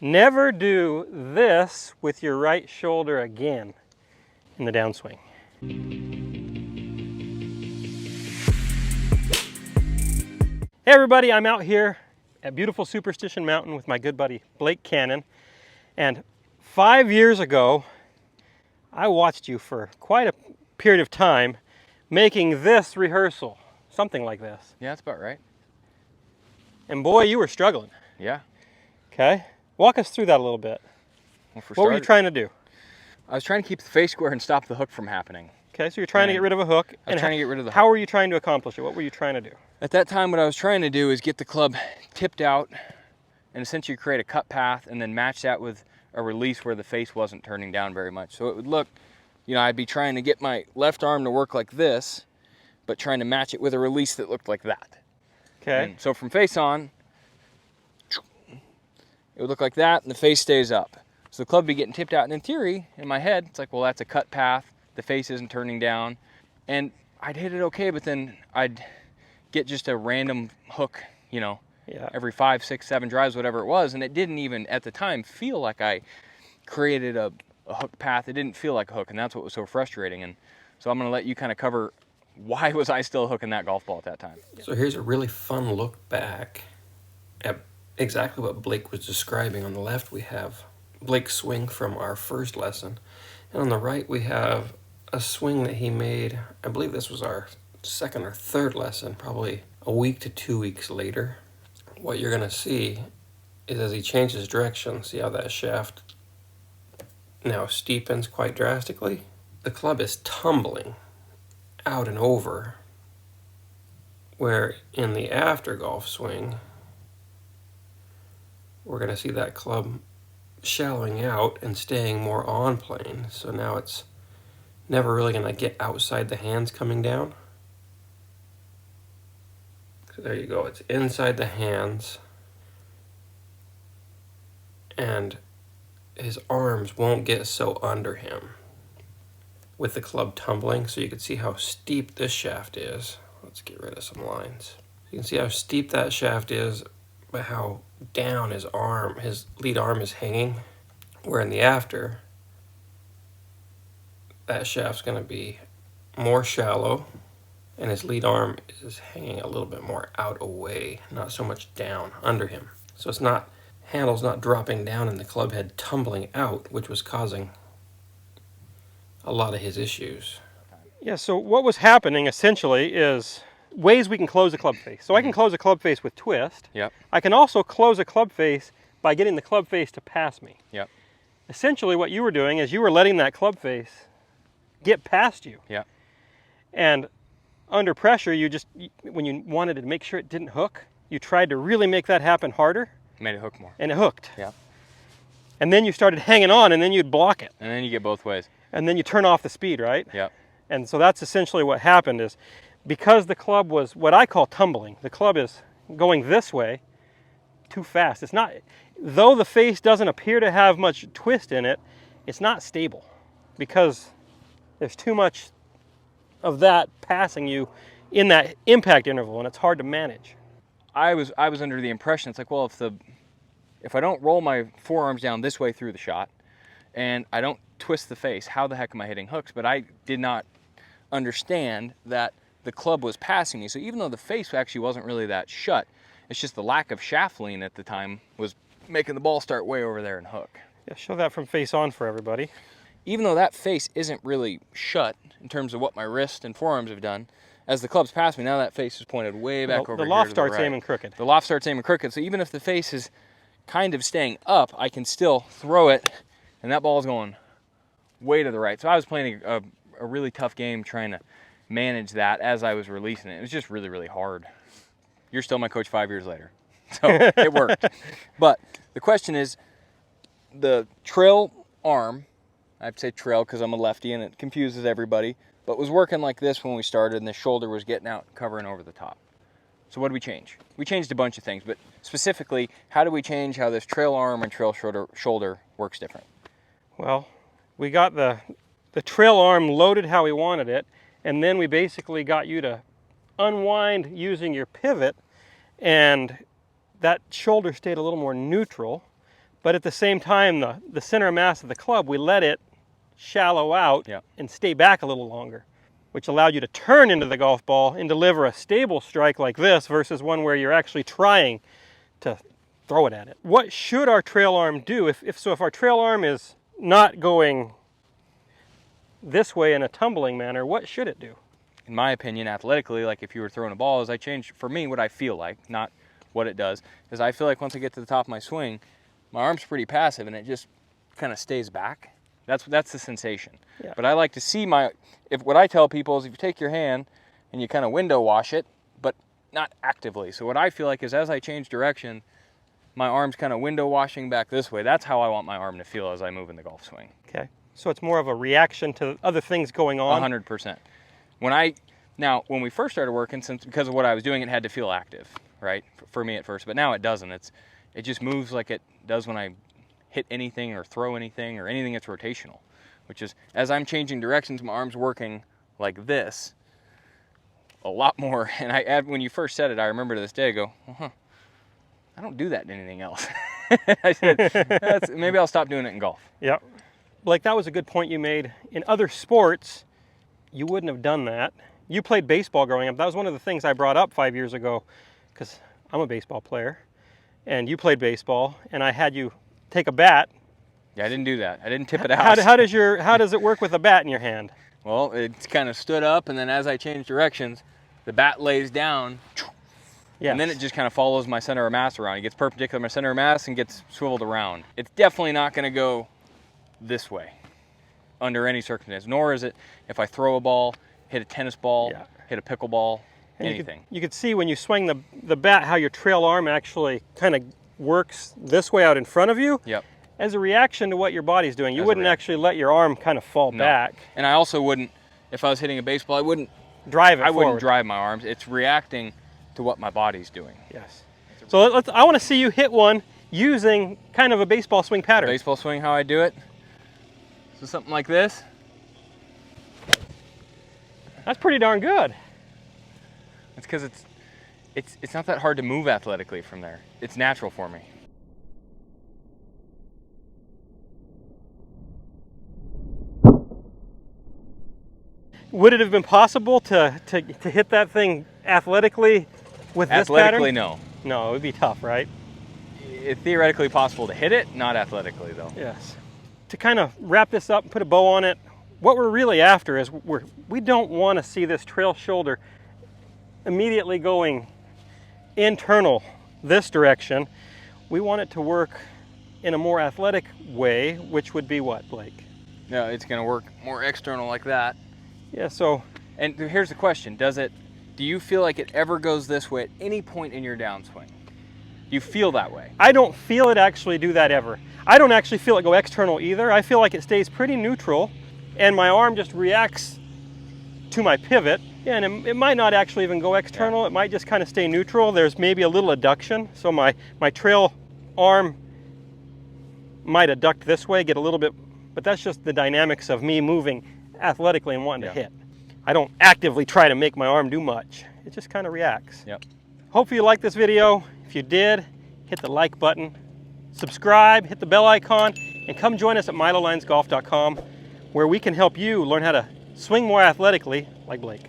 Never do this with your right shoulder again in the downswing. Hey everybody, I'm out here at beautiful Superstition Mountain with my good buddy Blake Cannon. And 5 years ago, I watched you for quite a period of time making this rehearsal, something like this. Yeah, that's about right. And boy, you were struggling. Yeah. Okay, walk us through that a little bit. Well, What were you trying to do? I was trying to keep the face square and stop the hook from happening. Okay, so you're trying to get rid of a hook. I was trying to get rid of the hook. How were you trying to accomplish it? What were you trying to do? At that time, what I was trying to do is get the club tipped out and essentially create a cut path and then match that with a release where the face wasn't turning down very much. So it would look, you know, I'd be trying to get my left arm to work like this, but trying to match it with a release that looked like that. Okay. And so from face on, it would look like that and the face stays up. So the club would be getting tipped out, and in theory, in my head, it's like, well, that's a cut path, the face isn't turning down, and I'd hit it okay, but then I'd get just a random hook, you know, every 5, 6, 7 drives, whatever it was, and it didn't even, at the time, feel like I created a hook path. It didn't feel like a hook, and that's what was so frustrating. And so I'm going to let you kind of cover why was I still hooking that golf ball at that time. So here's a really fun look back at exactly what Blake was describing. On the left, we have Blake's swing from our first lesson, and on the right, we have a swing that he made. I believe this was our second or third lesson, probably a week to 2 weeks later. What you're going to see is as he changes direction, see how that shaft now steepens quite drastically? The club is tumbling out and over, where in the after golf swing, we're going to see that club shallowing out and staying more on plane. So now it's never really going to get outside the hands coming down. So there you go, it's inside the hands, and his arms won't get so under him with the club tumbling. So you can see how steep this shaft is. Let's get rid of some lines. You can see how steep that shaft is, but how down his arm, his lead arm is hanging. Where in the after, that shaft's going to be more shallow, and his lead arm is hanging a little bit more out away, not so much down under him. So it's not, handle's not dropping down and the club head tumbling out, which was causing a lot of his issues. Yeah, so what was happening essentially is ways we can close a club face. So I can close a club face with twist. Yep. I can also close a club face by getting the club face to pass me. Yep. Essentially what you were doing is you were letting that club face get past you. Yep. And under pressure, you just, when you wanted to make sure it didn't hook, you tried to really make that happen harder. Made it hook more. And it hooked. Yeah. And then you started hanging on, and then you'd block it. And then you get both ways. And then you turn off the speed, right? Yep. And so that's essentially what happened is, because the club was what I call tumbling, the club is going this way too fast. It's not, though the face doesn't appear to have much twist in it, it's not stable because there's too much of that passing you in that impact interval, and it's hard to manage. I was under the impression, it's like, well, if I don't roll my forearms down this way through the shot and I don't twist the face, how the heck am I hitting hooks? But I did not understand that the club was passing me. So even though the face actually wasn't really that shut, it's just the lack of shaft lean at the time was making the ball start way over there and hook. Yeah, show that from face on for everybody. Even though that face isn't really shut in terms of what my wrist and forearms have done, as the club's passed me, now that face is pointed way back over here to the right. The loft starts aiming crooked. The loft starts aiming crooked, so even if the face is kind of staying up, I can still throw it, and that ball's going way to the right. So I was playing a really tough game trying to manage that as I was releasing it. It was just really, really hard. You're still my coach 5 years later, so it worked. But the question is, the trail arm, I'd say trail because I'm a lefty and it confuses everybody, but was working like this when we started, and the shoulder was getting out, covering over the top. So what did we change? We changed a bunch of things, but specifically, how do we change how this trail arm and trail shoulder works different? Well, we got the trail arm loaded how we wanted it, and then we basically got you to unwind using your pivot, and that shoulder stayed a little more neutral, But at the same time, the center of mass of the club, we let it shallow out Yeah. and stay back a little longer, which allowed you to turn into the golf ball and deliver a stable strike like this versus one where you're actually trying to throw it at it. What should our trail arm do? If our trail arm is not going this way in a tumbling manner, what should it do? In my opinion, athletically, like if you were throwing a ball, is I change, for me, what I feel like, not what it does, is I feel like once I get to the top of my swing, my arm's pretty passive and it just kind of stays back. That's the sensation. Yeah. But I like to see what I tell people is if you take your hand and you kind of window wash it, but not actively. So what I feel like is as I change direction, my arm's kind of window washing back this way. That's how I want my arm to feel as I move in the golf swing. Okay. So it's more of a reaction to other things going on? 100%. When we first started working, because of what I was doing, it had to feel active, right? For me at first, but now it doesn't. It just moves like it does when I hit anything or throw anything or anything that's rotational, which is as I'm changing directions, my arm's working like this a lot more. And when you first said it, I remember to this day, I go, I don't do that in anything else. I said, maybe I'll stop doing it in golf. Yep. Blake, that was a good point you made. In other sports, you wouldn't have done that. You played baseball growing up. That was one of the things I brought up 5 years ago because I'm a baseball player and you played baseball and I had you take a bat. Yeah, I didn't do that. I didn't tip it out. How does it work with a bat in your hand? Well, it's kind of stood up and then as I change directions, the bat lays down. Yes. And then it just kind of follows my center of mass around. It gets perpendicular to my center of mass and gets swiveled around. It's definitely not going to go this way under any circumstance, nor is it if I throw a ball, hit a tennis ball, hit a pickleball, and anything. You could see when you swing the bat how your trail arm actually kind of works this way out in front of you. Yep. As a reaction to what your body's doing. You wouldn't actually let your arm kind of fall back. And I also wouldn't, if I was hitting a baseball, I wouldn't drive it I forward. wouldn't drive my arms. It's reacting to what my body's doing. Yes. So I want to see you hit one using kind of a baseball swing pattern. Baseball swing, how I do it. So something like this. That's pretty darn good. It's because it's not that hard to move athletically from there. It's natural for me. Would it have been possible to hit that thing athletically with this pattern? Athletically, no. No, it would be tough, right? It's theoretically possible to hit it, not athletically though. Yes. To kind of wrap this up and put a bow on it, what we're really after is we don't want to see this trail shoulder immediately going internal this direction. We want it to work in a more athletic way, which would be what, Blake? No, it's going to work more external like that. Yeah, so... And here's the question, do you feel like it ever goes this way at any point in your downswing? Do you feel that way? I don't feel it actually do that ever. I don't actually feel it go external either. I feel like it stays pretty neutral and my arm just reacts to my pivot. Yeah, and it might not actually even go external. Yeah. It might just kind of stay neutral. There's maybe a little adduction. So my trail arm might adduct this way, get a little bit, but that's just the dynamics of me moving athletically and wanting to hit. I don't actively try to make my arm do much. It just kind of reacts. Yep. Hopefully you liked this video. If you did, hit the like button, subscribe, hit the bell icon, and come join us at milolinesgolf.com where we can help you learn how to swing more athletically like Blake.